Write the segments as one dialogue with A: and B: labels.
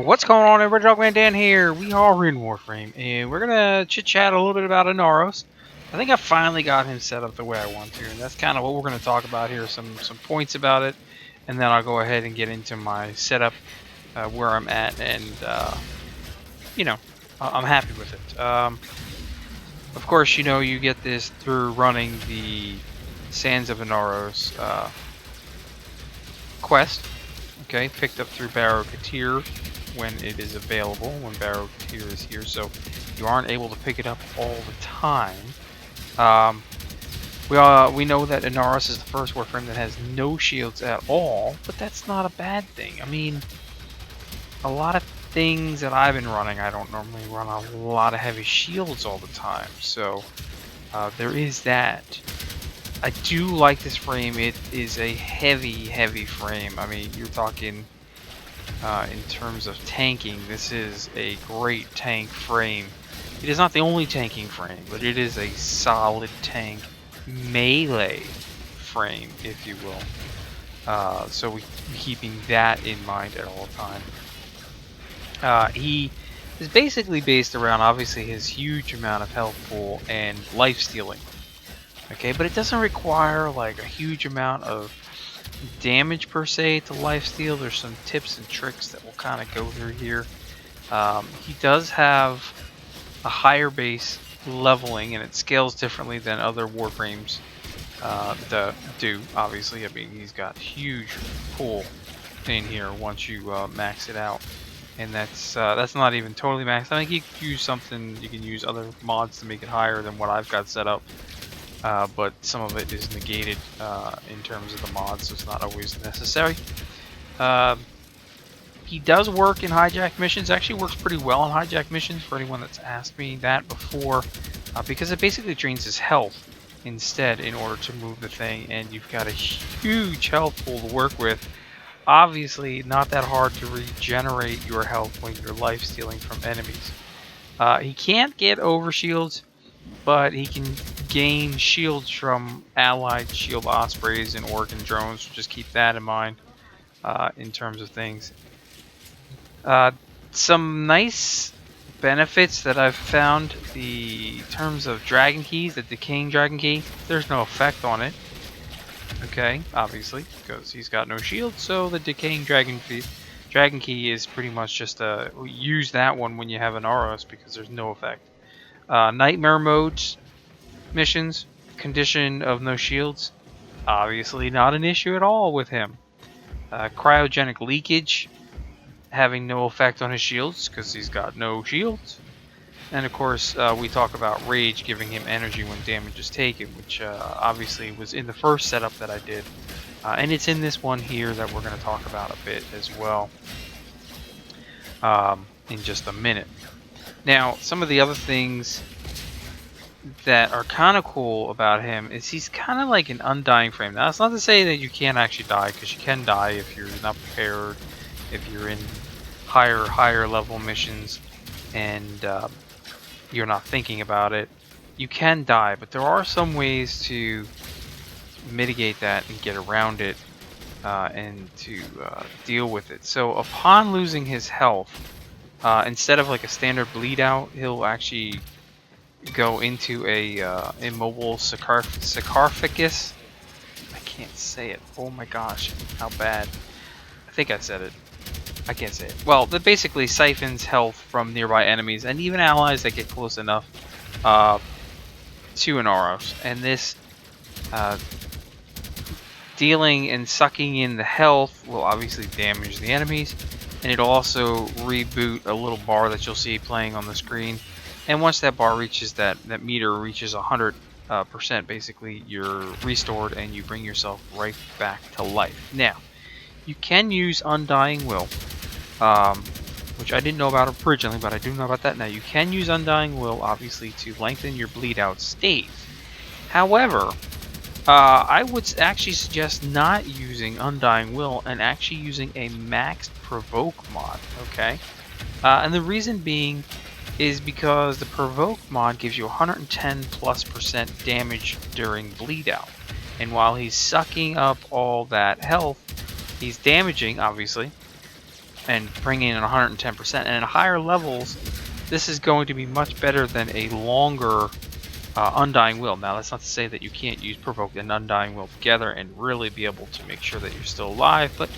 A: What's going on, everybody? Dogman Dan here. We are in Warframe, and we're gonna chit-chat a little bit about Inaros. I think I finally got him set up the way I want to, and that's kind of what we're gonna talk about here. Some points about it, and then I'll go ahead and get into my setup, where I'm at, and you know, I'm happy with it. Of course, you know, you get this through running the Sands of Inaros quest. Okay, picked up through Recoding when it is available, when Recoding is here, so you aren't able to pick it up all the time. We know that Inaros is the first Warframe that has no shields at all, but that's not a bad thing. I mean, a lot of things that I've been running, I don't normally run a lot of heavy shields all the time, so there is that. I do like this frame. It is a heavy frame. I mean, you're talking in terms of tanking, this is a great tank frame. It is not the only tanking frame, but it is a solid tank melee frame, if you will. So we're keeping that in mind at all times. He is basically based around, obviously, his huge amount of health pool and life stealing. Okay, but it doesn't require like a huge amount of damage per se to lifesteal. There's some tips and tricks that we'll kind of go through here. He does have a higher base leveling, and it scales differently than other Warframes do. Obviously, I mean, he's got huge pool in here once you max it out, and that's not even totally maxed. I think you can use something. You can use other mods to make it higher than what I've got set up. But some of it is negated in terms of the mods, so it's not always necessary. He does work in hijack missions. Actually works pretty well in hijack missions for anyone that's asked me that before, because it basically drains his health instead in order to move the thing, and you've got a huge health pool to work with. Obviously not that hard to regenerate your health when you're life stealing from enemies. He can't get overshields, but he can gain shields from allied shield ospreys and organ drones, so just keep that in mind in terms of things. Some nice benefits that I've found, the terms of dragon keys, the decaying dragon key, there's no effect on it. Okay, obviously, because he's got no shield, so the decaying dragon key is pretty much just use that one when you have an Inaros, because there's no effect. Nightmare modes missions, condition of no shields, obviously not an issue at all with him. Cryogenic leakage, having no effect on his shields because he's got no shields. And of course, we talk about rage giving him energy when damage is taken, which obviously was in the first setup that I did, and it's in this one here that we're going to talk about a bit as well in just a minute. Now, some of the other things that are kind of cool about him is he's kind of like an undying frame. Now, that's not to say that you can't actually die, because you can die if you're not prepared, if you're in higher level missions and you're not thinking about it. You can die, but there are some ways to mitigate that and get around it and to deal with it. So upon losing his health, instead of like a standard bleed out, he'll actually go into a immobile sarcophagus. I can't say it. Oh my gosh, how bad. I think I said it. I can't say it. Well, that basically siphons health from nearby enemies and even allies that get close enough to Inaros. And this dealing and sucking in the health will obviously damage the enemies, and it'll also reboot a little bar that you'll see playing on the screen. And once that bar reaches that meter reaches 100%, basically you're restored and you bring yourself right back to life. Now, you can use Undying Will, which I didn't know about originally, but I do know about that now. You can use Undying Will, obviously, to lengthen your bleed out state. However, I would actually suggest not using Undying Will and actually using a maxed Provoke mod, okay? And the reason being is because the Provoke mod gives you 110+% damage during bleed out. And while he's sucking up all that health, he's damaging, obviously, and bring in 110%. And at higher levels, this is going to be much better than a longer Undying Will. Now, that's not to say that you can't use Provoke and Undying Will together and really be able to make sure that you're still alive, but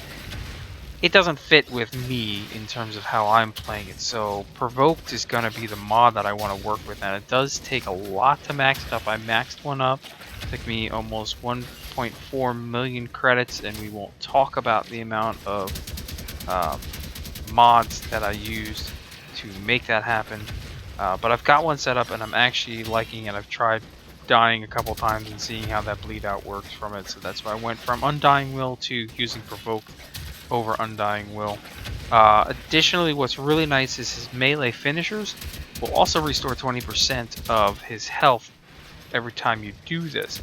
A: it doesn't fit with me in terms of how I'm playing it. So Provoked is going to be the mod that I want to work with, and it does take a lot to max it up. I maxed one up. It took me almost 1.4 million credits, and we won't talk about the amount of mods that I used to make that happen. But I've got one set up, and I'm actually liking it. I've tried dying a couple times and seeing how that bleed out works from it. So that's why I went from Undying Will to using Provoked over Undying Will. Additionally, what's really nice is his melee finishers will also restore 20% of his health every time you do this.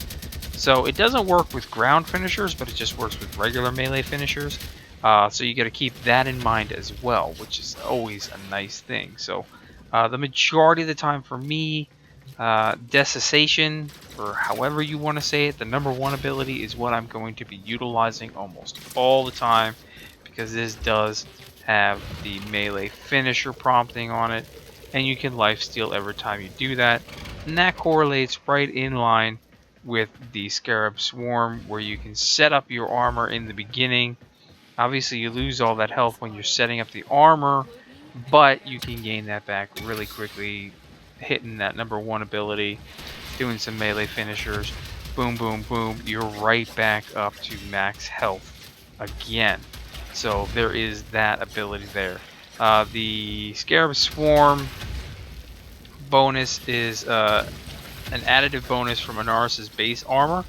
A: So it doesn't work with ground finishers, but it just works with regular melee finishers. So you got to keep that in mind as well, which is always a nice thing. So the majority of the time for me, Desiccation, or however you want to say it, the #1 ability is what I'm going to be utilizing almost all the time, because this does have the melee finisher prompting on it, and you can lifesteal every time you do that. And that correlates right in line with the Scarab Swarm, where you can set up your armor in the beginning. Obviously, you lose all that health when you're setting up the armor, but you can gain that back really quickly, hitting that #1 ability, doing some melee finishers, boom, boom, boom, you're right back up to max health again. So there is that ability there. The Scarab Swarm bonus is an additive bonus from Inaros' base armor.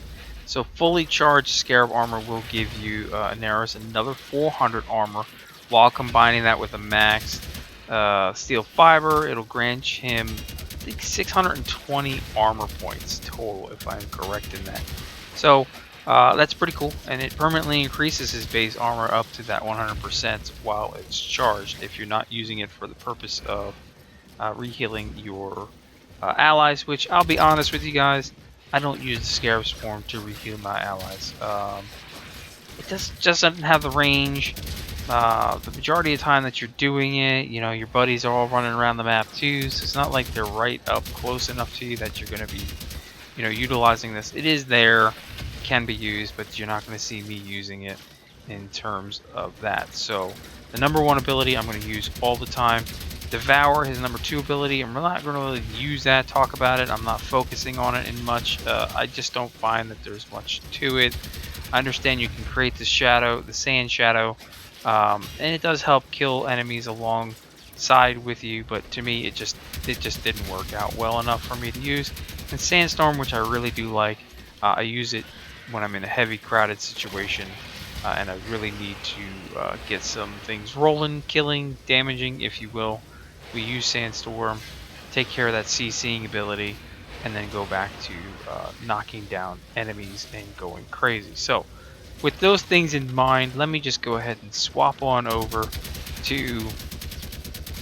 A: So fully charged Scarab armor will give you Inaros another 400 armor, while combining that with a max steel fiber. It'll grant him, I think, 620 armor points total, if I'm correct in that. So that's pretty cool, and it permanently increases his base armor up to that 100% while it's charged, if you're not using it for the purpose of re-healing your allies, which I'll be honest with you guys, I don't use the Scarab Swarm to re-heal my allies. It just doesn't have the range. The majority of the time that you're doing it, you know, your buddies are all running around the map too, so it's not like they're right up close enough to you that you're going to be, you know, utilizing this. It is there, can be used, but you're not going to see me using it in terms of that. So the #1 ability I'm going to use all the time. Devour, his #2 ability, I'm not going to really use that, talk about it. I'm not focusing on it in much. I just don't find that there's much to it. I understand you can create the shadow, the sand shadow, and it does help kill enemies alongside with you, but to me it just didn't work out well enough for me to use. And Sandstorm, which I really do like, I use it when I'm in a heavy crowded situation, and I really need to get some things rolling, killing, damaging, if you will. We use Sandstorm, take care of that CCing ability, and then go back to knocking down enemies and going crazy. So with those things in mind, let me just go ahead and swap on over to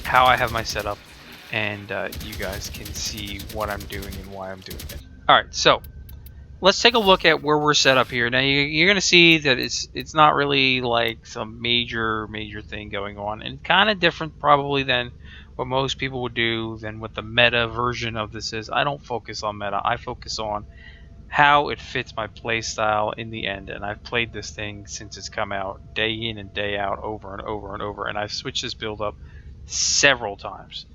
A: how I have my setup, and you guys can see what I'm doing and why I'm doing it. Alright, so let's take a look at where we're set up here. Now you're going to see that it's not really like some major thing going on, and kind of different probably than what most people would do, than what the meta version of this is. I don't focus on meta. I focus on how it fits my playstyle in the end, and I've played this thing since it's come out, day in and day out, over and over and over, and I've switched this build up several times.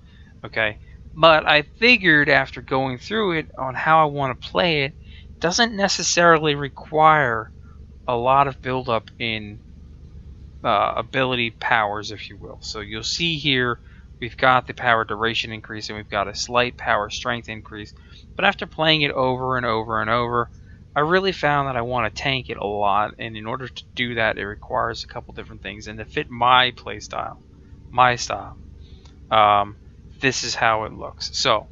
A: Okay, but I figured after going through it on how I want to play it, doesn't necessarily require a lot of build up in ability powers, if you will. So you'll see here we've got the power duration increase, and we've got a slight power strength increase. But after playing it over and over and over, I really found that I want to tank it a lot, and in order to do that, it requires a couple different things. And to fit my playstyle, my style, this is how it looks. So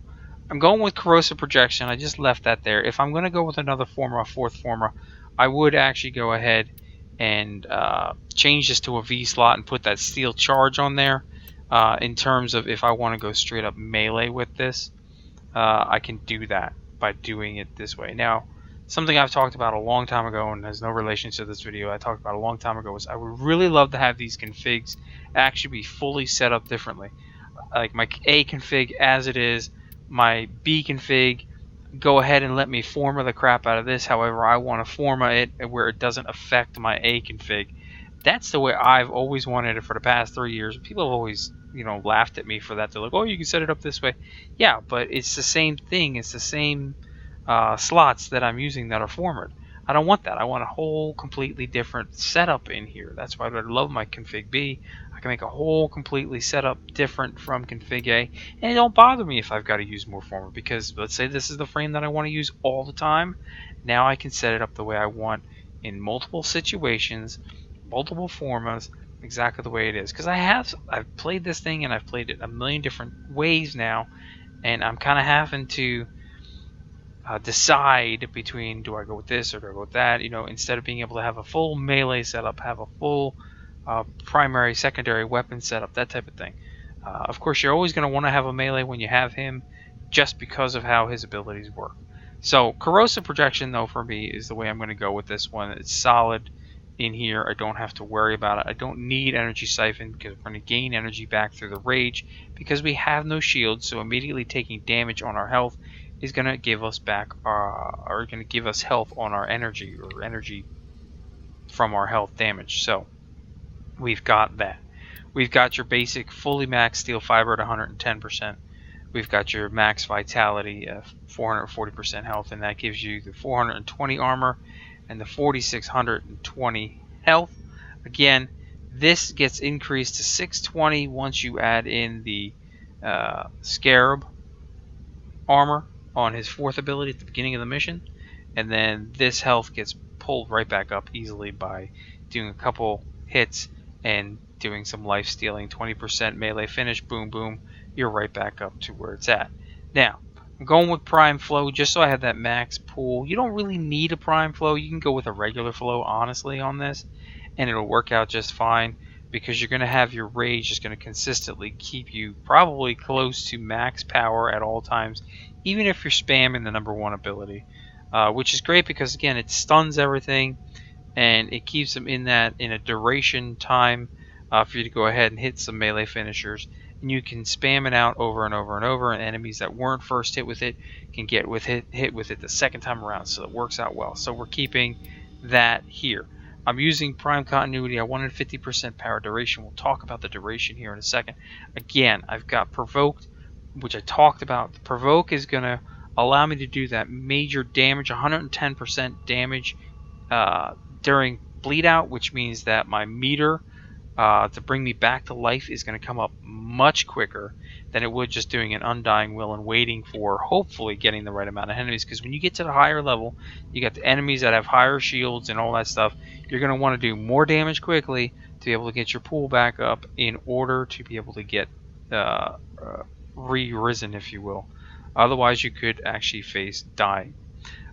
A: I'm going with Corrosive Projection. I just left that there. If I'm going to go with another Forma, a fourth Forma, I would actually go ahead and change this to a V slot and put that Steel Charge on there. In terms of if I want to go straight up melee with this, I can do that by doing it this way. Now, something I've talked about a long time ago and has no relation to this video. I talked about a long time ago was I would really love to have these configs actually be fully set up differently. Like my A config as it is, my B config, go ahead and let me Forma the crap out of this however I want to Forma it where it doesn't affect my A config. That's the way I've always wanted it for the past 3 years. People have always, laughed at me for that. They're like, oh, you can set it up this way. Yeah, but it's the same thing. It's the same slots that I'm using that are formatted. I don't want that. I want a whole completely different setup in here. That's why I love my config B. I can make a whole completely setup different from config A, and it don't bother me if I've got to use more Forma, because let's say this is the frame that I want to use all the time. Now I can set it up the way I want in multiple situations, multiple formas, exactly the way it is. Because I've played this thing and I've played it a million different ways now, and I'm kind of having to decide between, do I go with this or do I go with that? Instead of being able to have a full melee setup, have a full primary, secondary weapon setup, that type of thing. Of course, you're always going to want to have a melee when you have him, just because of how his abilities work. So corrosive projection, though, for me is the way I'm going to go with this one. It's solid in here. I don't have to worry about it. I don't need energy siphon because we're going to gain energy back through the rage because we have no shields. So immediately taking damage on our health is going to give us back or going to give us health on our energy, or energy from our health damage. So we've got that. We've got your basic fully max steel fiber at 110%. We've got your max vitality of 440% health, and that gives you the 420 armor and the 4620 health. Again, this gets increased to 620 once you add in the Scarab armor on his 4th ability at the beginning of the mission, and then this health gets pulled right back up easily by doing a couple hits and doing some life stealing. 20% melee finish, boom boom, you're right back up to where it's at. Now I'm going with prime flow just so I have that max pool. You don't really need a prime flow. You can go with a regular flow honestly on this, and it'll work out just fine, because you're going to have your rage just going to consistently keep you probably close to max power at all times, even if you're spamming the #1 ability, which is great because again it stuns everything and it keeps them in a duration time for you to go ahead and hit some melee finishers, and you can spam it out over and over and over, and enemies that weren't first hit with it can get hit with it the second time around, so it works out well. So we're keeping that here. I'm using prime continuity. I wanted 50% power duration. We'll talk about the duration here in a second. Again, I've got provoked, which I talked about. The provoke is going to allow me to do that major damage, 110% damage during bleed out, which means that my meter to bring me back to life is going to come up much quicker than it would just doing an Undying Will and waiting for hopefully getting the right amount of enemies. Because when you get to the higher level, you got the enemies that have higher shields and all that stuff. You're going to want to do more damage quickly to be able to get your pool back up in order to be able to get re-risen, if you will. Otherwise, you could actually face dying.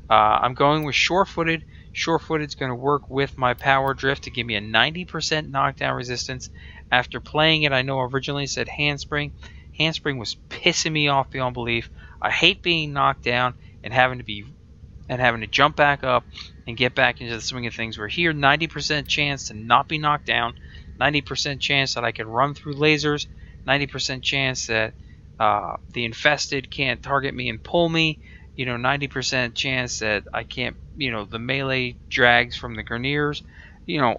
A: I'm going with sure-footed. Sure-footed is going to work with my power drift to give me a 90% knockdown resistance. After playing it, I know originally it said handspring. Handspring was pissing me off beyond belief. I hate being knocked down and having to jump back up and get back into the swing of things. We're here, 90% chance to not be knocked down, 90% chance that I can run through lasers, 90% chance that the infested can't target me and pull me, 90% chance that I can't, the melee drags from the Greniers,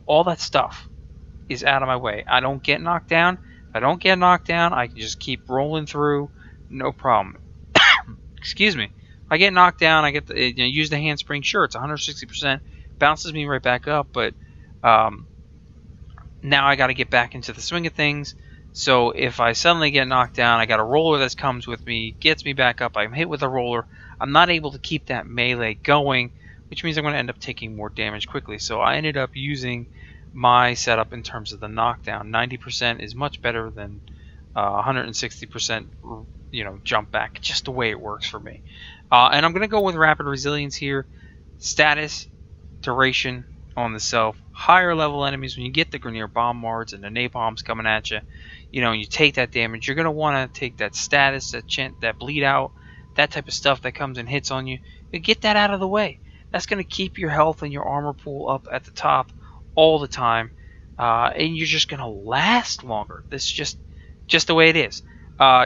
A: all that stuff is out of my way. I don't get knocked down. If I don't get knocked down, I can just keep rolling through, no problem. Excuse me. If I get knocked down, I get use the handspring. Sure, it's 160%, bounces me right back up, but now I got to get back into the swing of things. So if I suddenly get knocked down, I got a roller that comes with me, gets me back up. I'm hit with a roller. I'm not able to keep that melee going, which means I'm going to end up taking more damage quickly. So I ended up using my setup in terms of the knockdown. 90% is much better than 160%, jump back, just the way it works for me. And I'm going to go with rapid resilience here. Status, duration on the self. Higher level enemies, when you get the Grenier Bombards and the Napalms coming at you, and you take that damage, you're going to want to take that status, that bleed out, that type of stuff that comes and hits on you. You get that out of the way. That's going to keep your health and your armor pool up at the top all the time, and you're just going to last longer. This is just the way it is.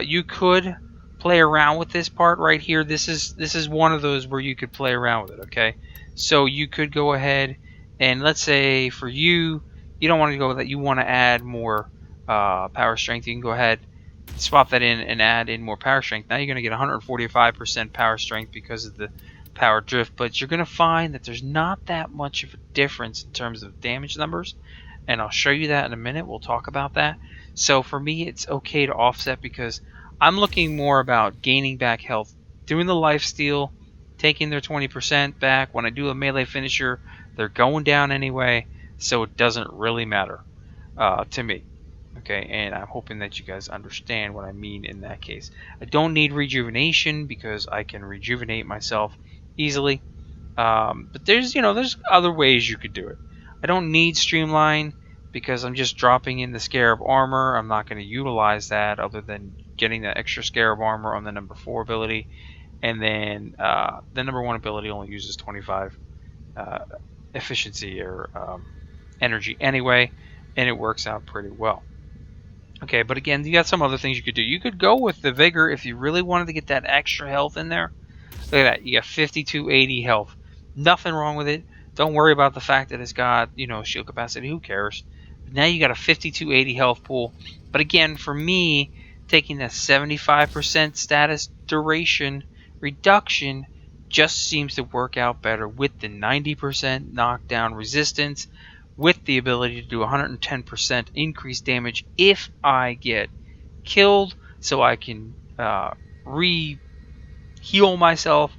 A: You could play around with this part right here. This is one of those where you could play around with it. Okay, so you could go ahead and let's say for you don't want to go with that. You want to add more power strength. You can go ahead, swap that in, and add in more power strength. Now you're going to get 145% power strength because of the power drift, but you're going to find that there's not that much of a difference in terms of damage numbers, and I'll show you that in a minute. We'll talk about that. So for me, it's okay to offset because I'm looking more about gaining back health, doing the lifesteal, taking their 20% back. When I do a melee finisher, they're going down anyway, so it doesn't really matter to me. Okay, and I'm hoping that you guys understand what I mean in that case. I don't need rejuvenation because I can rejuvenate myself easily. But there's other ways you could do it. I don't need streamline because I'm just dropping in the Scarab armor. I'm not going to utilize that other than getting that extra Scarab armor on the number 4 ability, and then the number 1 ability only uses 25 efficiency or energy anyway, and it works out pretty well. Okay, but again, you got some other things you could do. You could go with the Vigor if you really wanted to get that extra health in there. Look at that. You got 5280 health. Nothing wrong with it. Don't worry about the fact that it's got, shield capacity. Who cares? Now you got a 5280 health pool. But again, for me, taking that 75% status duration reduction just seems to work out better with the 90% knockdown resistance, with the ability to do 110% increased damage if I get killed, so I can heal myself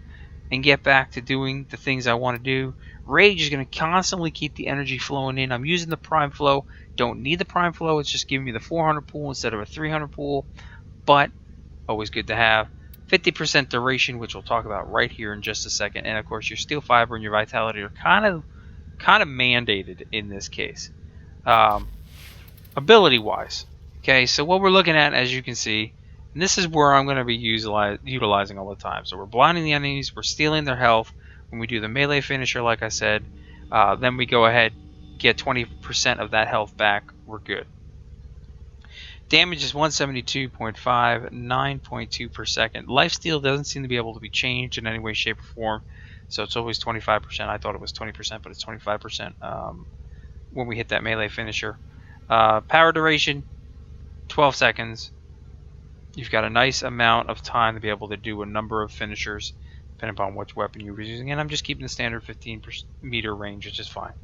A: and get back to doing the things I want to do. Rage is going to constantly keep the energy flowing in. I'm using the prime flow. Don't need the prime flow. It's just giving me the 400 pool instead of a 300 pool, but always good to have. 50% duration, which we'll talk about right here in just a second, and of course your steel fiber and your vitality are kind of mandated in this case, ability wise. Okay, so what we're looking at, as you can see, and this is where I'm going to be utilizing all the time. So we're blinding the enemies, we're stealing their health. When we do the melee finisher, like I said, then we go ahead, get 20% of that health back, we're good. Damage is 172.5, 9.2 per second. Lifesteal doesn't seem to be able to be changed in any way, shape, or form, so it's always 25%. I thought it was 20%, but it's 25% when we hit that melee finisher. Power duration, 12 seconds. You've got a nice amount of time to be able to do a number of finishers, depending upon which weapon you're using. And I'm just keeping the standard 15 meter range, which is fine.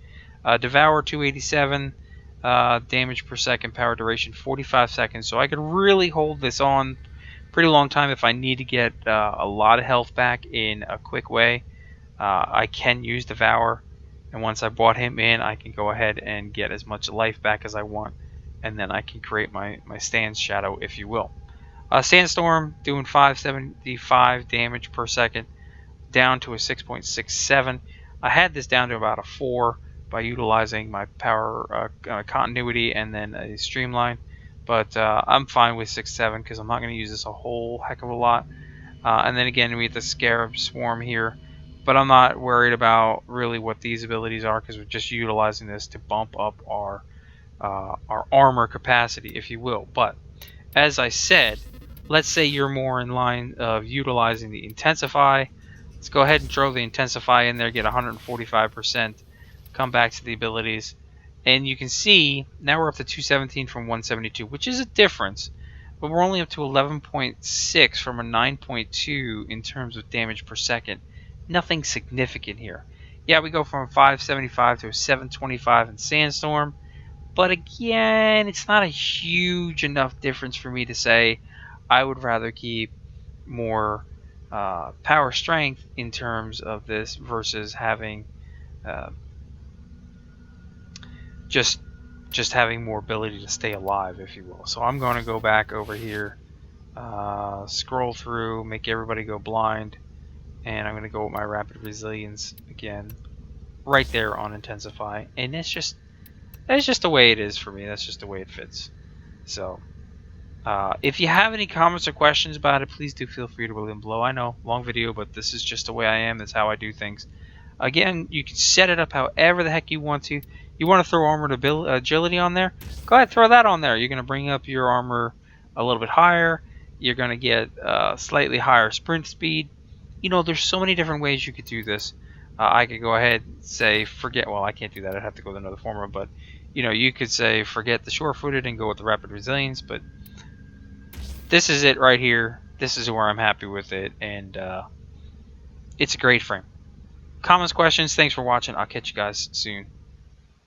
A: Devour 287. Damage per second, power duration 45 seconds, so I could really hold this on pretty long time if I need to get a lot of health back in a quick way. I can use Devour, and once I brought him in, I can go ahead and get as much life back as I want, and then I can create my Stand Shadow, if you will. Sandstorm doing 575 damage per second, down to a 6.67. I had this down to about a 4 by utilizing my power continuity and then a streamline, but I'm fine with 6.7 because I'm not going to use this a whole heck of a lot. And then again, we have the Scarab Swarm here, but I'm not worried about really what these abilities are because we're just utilizing this to bump up our armor capacity, if you will. But as I said, let's say you're more in line of utilizing the Intensify. Let's go ahead and throw the Intensify in there, get 145%. Come back to the abilities, and you can see now we're up to 217 from 172, which is a difference, but we're only up to 11.6 from a 9.2 in terms of damage per second. Nothing significant here. Yeah, we go from 575 to a 725 in Sandstorm, but again, it's not a huge enough difference for me to say I would rather keep more power strength in terms of this versus having just having more ability to stay alive, if you will. So I'm going to go back over here, scroll through, make everybody go blind, and I'm going to go with my rapid resilience again, right there on Intensify. And that's just the way it is for me. That's just the way it fits. So if you have any comments or questions about it, please do feel free to leave them below. I know, long video, but this is just the way I am. That's how I do things. Again, you can set it up however the heck you want to. You want to throw armored agility on there? Go ahead, throw that on there. You're going to bring up your armor a little bit higher. You're going to get slightly higher sprint speed. You know, there's so many different ways you could do this. I could go ahead and say forget. Well, I can't do that. I'd have to go with another Forma. But you know, you could say forget the sure-footed and go with the rapid resilience. But this is it right here. This is where I'm happy with it, and it's a great frame. Comments, questions, thanks for watching. I'll catch you guys soon.